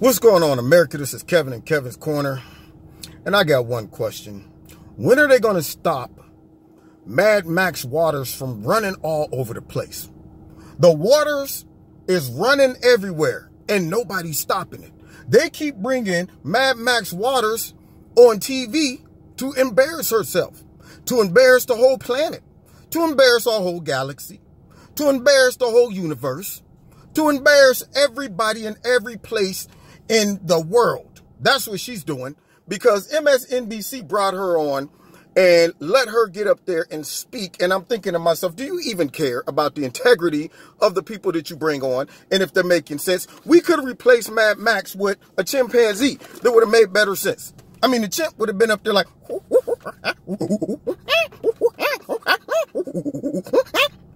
What's going on, America? This is Kevin in Kevin's Corner. And I got one question. When are they going to stop Mad Max Waters from running all over the place? The Waters is running everywhere and nobody's stopping it. They keep bringing Mad Max Waters on TV to embarrass herself, to embarrass the whole planet, to embarrass our whole galaxy, to embarrass the whole universe, to embarrass everybody in every place in the world. That's what she's doing, because MSNBC brought her on and let her get up there and speak. And I'm thinking to myself, do you even care about the integrity of the people that you bring on? And if they're making sense? We could have replaced Mad Max with a chimpanzee that would have made better sense. I mean, the chimp would have been up there like,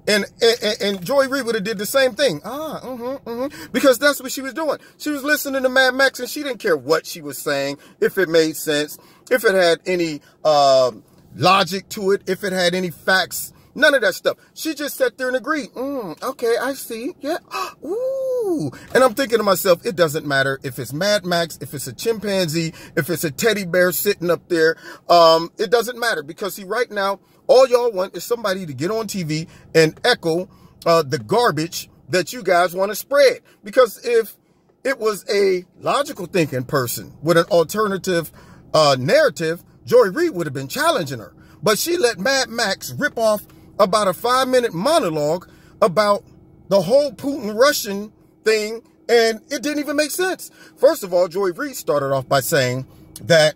and Joy Reid would have did the same thing. Because that's what she was doing. She was listening to Mad Max and she didn't care what she was saying, if it made sense, if it had any logic to it, if it had any facts, none of that stuff. She just sat there and agreed. Okay, I see. Yeah. Ooh. And I'm thinking to myself, it doesn't matter if it's Mad Max, if it's a chimpanzee, if it's a teddy bear sitting up there. It doesn't matter, because see, right now, all y'all want is somebody to get on TV and echo the garbage that you guys want to spread. Because if it was a logical thinking person with an alternative narrative, Joy Reid would have been challenging her. But she let Mad Max rip off about a 5-minute monologue about the whole Putin-Russian thing, and it didn't even make sense. First of all, Joy Reid started off by saying that,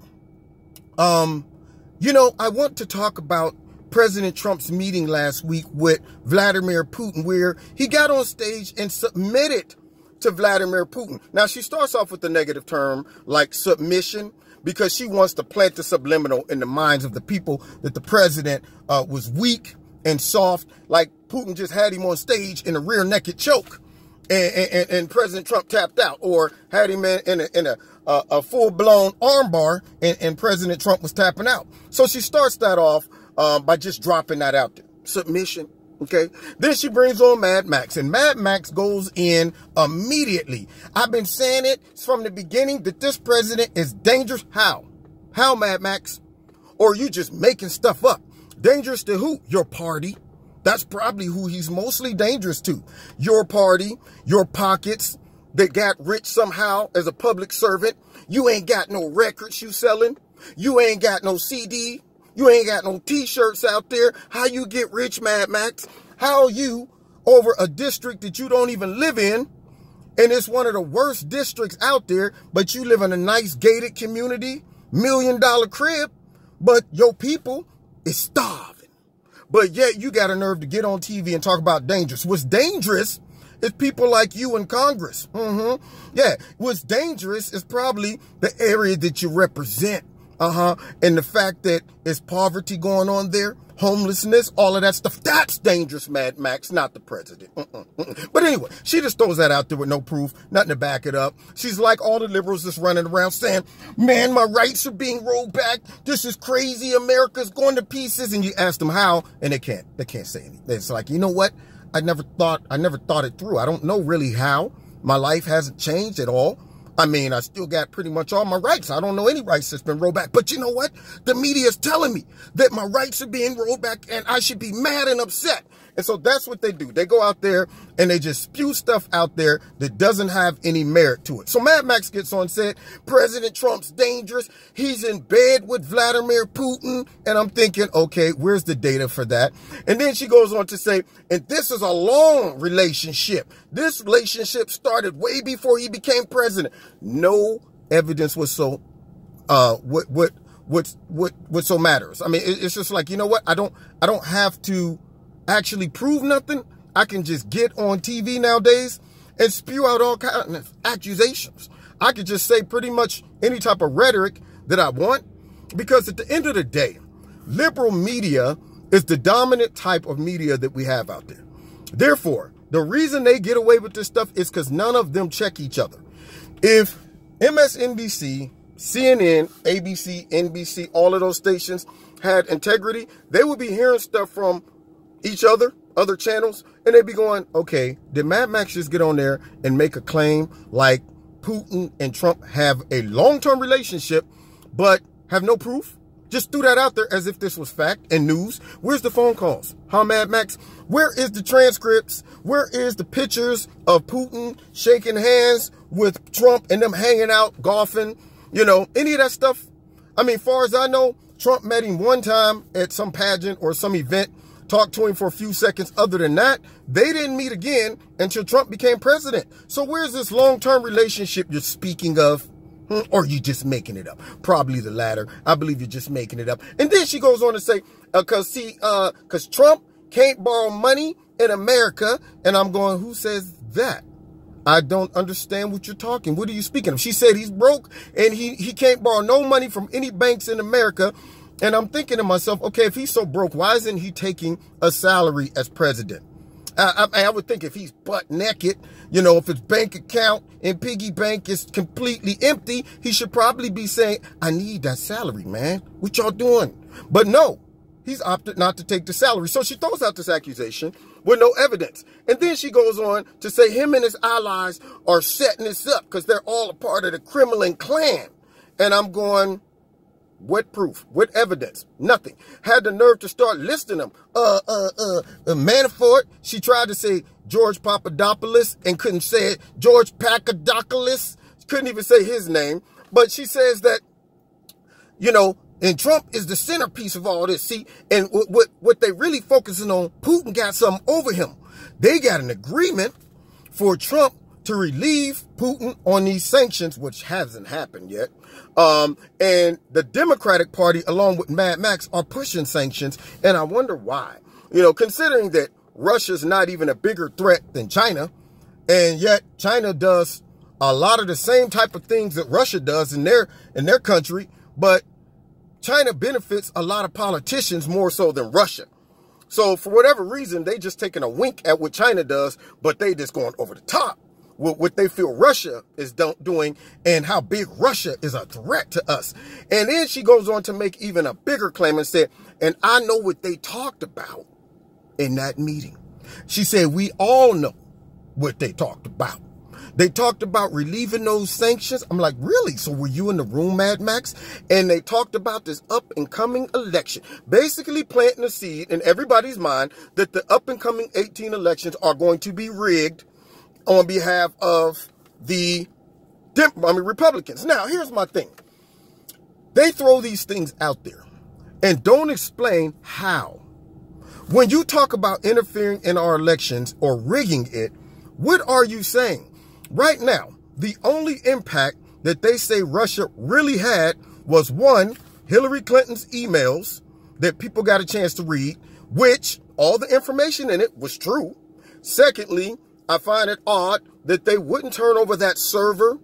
you know, I want to talk about President Trump's meeting last week with Vladimir Putin, where he got on stage and submitted to Vladimir Putin. Now, she starts off with the negative term like submission, because she wants to plant the subliminal in the minds of the people that the president was weak and soft, like Putin just had him on stage in a rear naked choke and President Trump tapped out, or had him in a full-blown armbar and President Trump was tapping out. So she starts that off by just dropping that out there. Submission. Okay. Then she brings on Mad Max, and Mad Max goes in immediately. I've been saying it from the beginning that this president is dangerous. How? How, Mad Max? Or you just making stuff up? Dangerous to who? Your party. That's probably who he's mostly dangerous to. Your party, your pockets that got rich somehow as a public servant. You ain't got no records you selling. You ain't got no CD. You ain't got no t-shirts out there. How you get rich, Mad Max? How you over a district that you don't even live in, and it's one of the worst districts out there, but you live in a nice gated community, $1 million crib, but your people is starving. But yet you got a nerve to get on TV and talk about dangerous. What's dangerous is people like you in Congress. Yeah, what's dangerous is probably the area that you represent. And the fact that there's poverty going on there, homelessness, all of that stuff, that's dangerous, Mad Max, not the president. But anyway, she just throws that out there with no proof, nothing to back it up. She's like all the liberals just running around saying, man, my rights are being rolled back. This is crazy. America's going to pieces. And you ask them how, and they can't say anything. It's like, you know what? I never thought it through. I don't know really how. My life hasn't changed at all. I mean, I still got pretty much all my rights. I don't know any rights that's been rolled back. But you know what? The media is telling me that my rights are being rolled back and I should be mad and upset. And so that's what they do. They go out there and they just spew stuff out there that doesn't have any merit to it. So Mad Max gets on and said, President Trump's dangerous. He's in bed with Vladimir Putin. And I'm thinking, okay, where's the data for that? And then she goes on to say, and this is a long relationship. This relationship started way before he became president. No evidence was so, what so matters. I mean, it's just like, you know what? I don't have to actually prove nothing. I can just get on TV nowadays and spew out all kinds of accusations. I could just say pretty much any type of rhetoric that I want, because at the end of the day, liberal media is the dominant type of media that we have out there. Therefore, the reason they get away with this stuff is because none of them check each other. If MSNBC, CNN, ABC, NBC, all of those stations had integrity, they would be hearing stuff from each other, other channels, and they'd be going, okay, did Mad Max just get on there and make a claim like Putin and Trump have a long-term relationship, but have no proof? Just threw that out there as if this was fact and news. Where's the phone calls? Huh, Mad Max? Where is the transcripts? Where is the pictures of Putin shaking hands with Trump and them hanging out, golfing? You know, any of that stuff? I mean, far as I know, Trump met him one time at some pageant or some event, talked to him for a few seconds. Other than that, they didn't meet again until Trump became president. So where's this long-term relationship you're speaking of? Or are you just making it up? Probably the latter. I believe you're just making it up. And then she goes on to say, because Trump can't borrow money in America. And I'm going, who says that? I don't understand what you're talking. What are you speaking of? She said he's broke and he can't borrow no money from any banks in America. And I'm thinking to myself, okay, if he's so broke, why isn't he taking a salary as president? I would think if he's butt naked, you know, if his bank account and piggy bank is completely empty, he should probably be saying, I need that salary, man. What y'all doing? But no, he's opted not to take the salary. So she throws out this accusation with no evidence. And then she goes on to say him and his allies are setting this up because they're all a part of the Kremlin clan. And I'm going, what proof? What evidence? Nothing. Had the nerve to start listing them. Manafort. She tried to say George Papadopoulos and couldn't say it. George Papadopoulos. Couldn't even say his name. But she says that, you know, and Trump is the centerpiece of all this. See, and what they really focusing on, Putin got something over him. They got an agreement for Trump to relieve Putin on these sanctions, which hasn't happened yet. And the Democratic Party, along with Mad Max, are pushing sanctions. And I wonder why. You know, considering that Russia's not even a bigger threat than China, and yet China does a lot of the same type of things that Russia does in their country, but China benefits a lot of politicians more so than Russia. So for whatever reason, they just taking a wink at what China does, but they just going over the top with what they feel Russia is doing and how big Russia is a threat to us. And then she goes on to make even a bigger claim and said, and I know what they talked about in that meeting. She said, we all know what they talked about. They talked about relieving those sanctions. I'm like, really? So were you in the room, Mad Max? And they talked about this up and coming election, basically planting a seed in everybody's mind that the up and coming 18 elections are going to be rigged on behalf of the Republicans. Now, here's my thing. They throw these things out there and don't explain how. When you talk about interfering in our elections or rigging it, what are you saying? Right now, the only impact that they say Russia really had was, one, Hillary Clinton's emails that people got a chance to read, which all the information in it was true. Secondly, I find it odd that they wouldn't turn over that server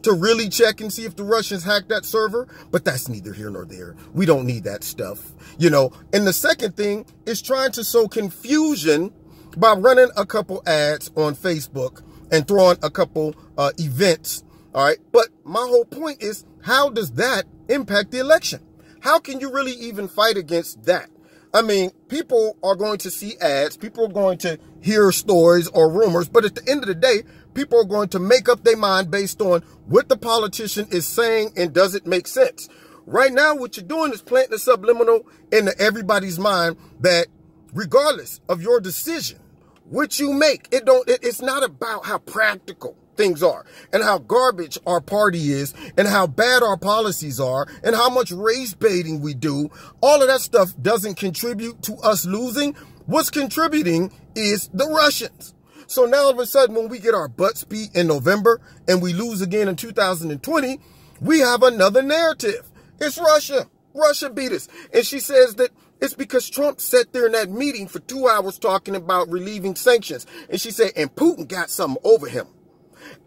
to really check and see if the Russians hacked that server. But that's neither here nor there. We don't need that stuff, you know. And the second thing is trying to sow confusion by running a couple ads on Facebook and throwing a couple events. All right. But my whole point is, how does that impact the election? How can you really even fight against that? I mean, people are going to see ads. People are going to hear stories or rumors. But at the end of the day, people are going to make up their mind based on what the politician is saying and does it make sense. Right now, what you're doing is planting a subliminal into everybody's mind that regardless of your decision, what you make, it's not about how practical things are and how garbage our party is and how bad our policies are and how much race baiting we do. All of that stuff doesn't contribute to us losing. What's contributing is the Russians. So now all of a sudden, when we get our butts beat in November and we lose again in 2020, we have another narrative. It's Russia. Russia beat us. And she says that it's because Trump sat there in that meeting for 2 hours talking about relieving sanctions. And she said, and Putin got something over him.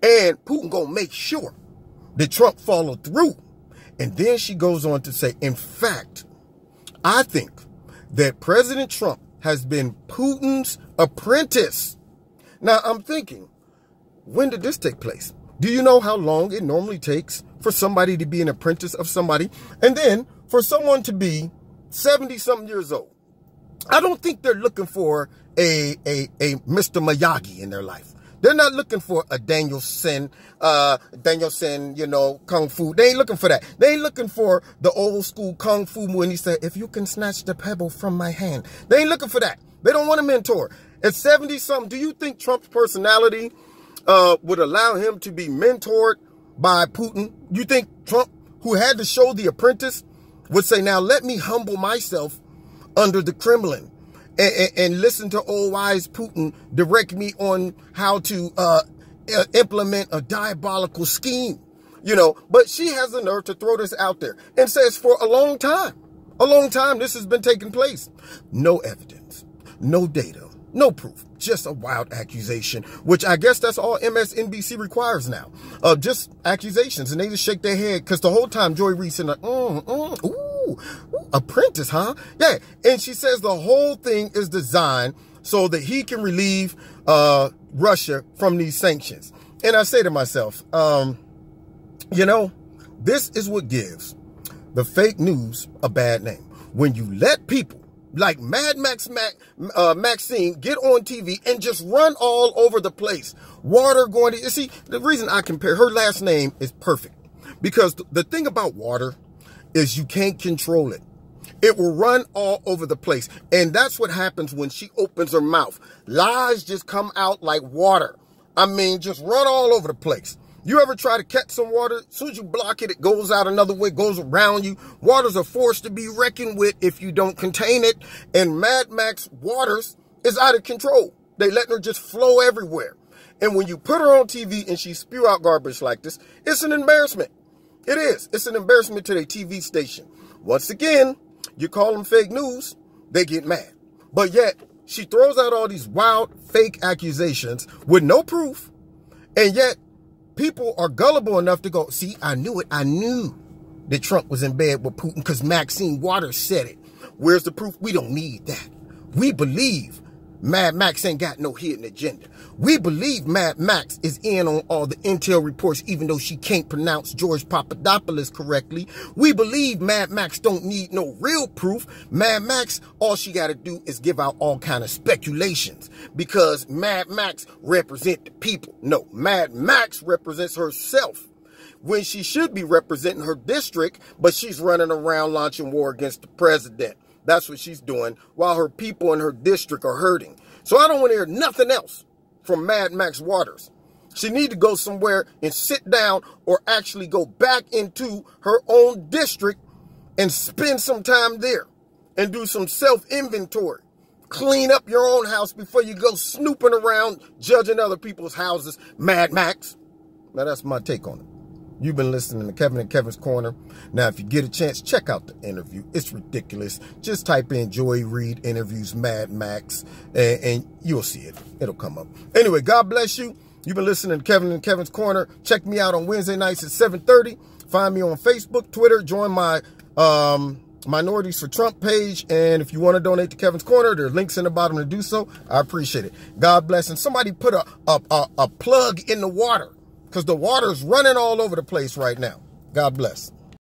And Putin gonna make sure that Trump followed through. And then she goes on to say, in fact, I think that President Trump has been Putin's apprentice. Now, I'm thinking, when did this take place? Do you know how long it normally takes for somebody to be an apprentice of somebody? And then for someone to be 70-something years old. I don't think they're looking for a Mr. Miyagi in their life They're not looking for a Danielson, you know, kung fu. They ain't looking for that. They ain't looking for the old school kung fu when he said, if you can snatch the pebble from my hand. They ain't looking for that. They don't want a mentor. At 70-something, do you think Trump's personality would allow him to be mentored by Putin? You think Trump, who had to show The Apprentice, would say, now let me humble myself under the Kremlin and listen to old wise Putin direct me on how to implement a diabolical scheme, you know? But she has the nerve to throw this out there and says for a long time this has been taking place. No evidence, no data, no proof, just a wild accusation, which I guess that's all MSNBC requires now. Just accusations, and they just shake their head because the whole time Joy Reid's in like, ooh, Apprentice, huh? Yeah, and she says the whole thing is designed so that he can relieve Russia from these sanctions. And I say to myself, you know, this is what gives the fake news a bad name. When you let people like Mad Max Maxine get on TV and just run all over the place. Water going to, you see, the reason I compare, her last name is perfect. Because the thing about water is you can't control it. It will run all over the place. And that's what happens when she opens her mouth. Lies just come out like water. I mean, just run all over the place. You ever try to catch some water? As soon as you block it, it goes out another way, goes around you. Waters are forced to be reckoned with if you don't contain it. And Mad Max Waters is out of control. They letting her just flow everywhere. And when you put her on TV and she spew out garbage like this, it's an embarrassment. It is. It's an embarrassment to their TV station. Once again, you call them fake news, they get mad. But yet, she throws out all these wild, fake accusations with no proof. And yet, people are gullible enough to go, see, I knew it. I knew that Trump was in bed with Putin because Maxine Waters said it. Where's the proof? We don't need that. We believe Mad Max ain't got no hidden agenda. We believe Mad Max is in on all the intel reports, even though she can't pronounce George Papadopoulos correctly. We believe Mad Max don't need no real proof. Mad Max, all she got to do is give out all kind of speculations because Mad Max represent the people. No, Mad Max represents herself when she should be representing her district, but she's running around launching war against the president. That's what she's doing while her people in her district are hurting. So I don't want to hear nothing else from Mad Max Waters. She need to go somewhere and sit down or actually go back into her own district and spend some time there and do some self-inventory. Clean up your own house before you go snooping around judging other people's houses, Mad Max. Now that's my take on it. You've been listening to Kevin and Kevin's Corner. Now, if you get a chance, check out the interview. It's ridiculous. Just type in Joy Reid interviews Mad Max, and you'll see it. It'll come up. Anyway, God bless you. You've been listening to Kevin and Kevin's Corner. Check me out on Wednesday nights at 7:30. Find me on Facebook, Twitter. Join my Minorities for Trump page. And if you want to donate to Kevin's Corner, there are links in the bottom to do so. I appreciate it. God bless. And somebody put a plug in the water, because the water's running all over the place right now. God bless.